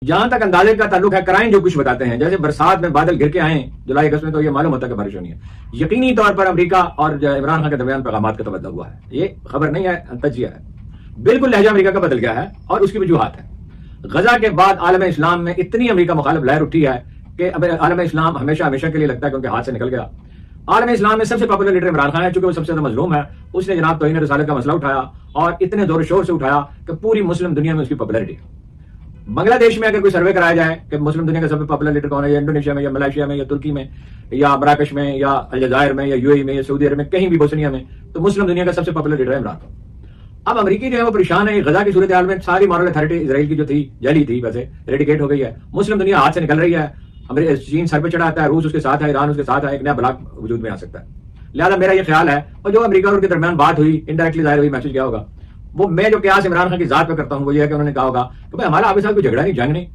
جہاں تک اندازے کا تعلق ہے، کرائم جو کچھ بتاتے ہیں، جیسے برسات میں بادل گر کے آئیں جولائی اگست میں، تو یہ معلوم ہوتا ہے کہ بارش ہونی ہے۔ یقینی طور پر امریکہ اور عمران خان کے درمیان پیغامات کا تبادلہ ہوا ہے، یہ خبر نہیں ہے، تجزیہ ہے۔ بالکل لہجہ امریکہ کا بدل گیا ہے اور اس کی وجوہات ہیں۔ غزہ کے بعد عالم اسلام میں اتنی امریکہ مخالف لہر اٹھی ہے کہ اب عالم اسلام ہمیشہ کے لیے لگتا ہے کہ ان کے ہاتھ سے نکل گیا۔ عالم اسلام میں سب سے پاپولر لیڈر عمران خان ہے، چونکہ وہ سب سے زیادہ مظلوم ہے۔ اس نے جناب توہین رسالت کا مسئلہ اٹھایا اور اتنے زور و شور سے اٹھایا کہ پوری مسلم دنیا میں اس کی پاپولرٹی ہے۔ بنگلہ دیش میں اگر کوئی سروے کرایا جائے کہ مسلم دنیا کا سب سے پاپولر لیڈر کون ہے، یا انڈونیشیا میں یا ملائیشیا میں یا ترکی میں یا مراکش میں یا الجزائر میں یا یو اے میں یا سعودی عرب میں، کہیں بھی بوسنیا میں، تو مسلم دنیا کا سب سے پاپولر لیڈر ہے عمران خان۔ اب امریکی جو ہے وہ پریشان ہے، غزہ کی صورتحال میں ساری مورل اتھارٹی اسرائیل کی جو تھی جعلی تھی، ویسے ریڈیکیٹ ہو گئی ہے، مسلم دنیا ہاتھ سے نکل رہی ہے، چین سر پہ چڑھا آتا ہے، روس اس کے ساتھ ہے، ایران اس کے ساتھ ہے، ایک نیا بلاک وجود میں آ سکتا ہے۔ لہٰذا میرا یہ خیال ہے، اور جو امریکہ اور ان کے درمیان بات ہوئی انڈائریکٹلی ظاہر ہوئی، میسج کیا ہوگا وہ، میں جو قیاس عمران خان کی ذات پہ کرتا ہوں وہ یہ ہے کہ انہوں نے کہا ہوگا کہ بھائی ہمارا آپ کے ساتھ کوئی جھگڑا نہیں، جنگ نہیں،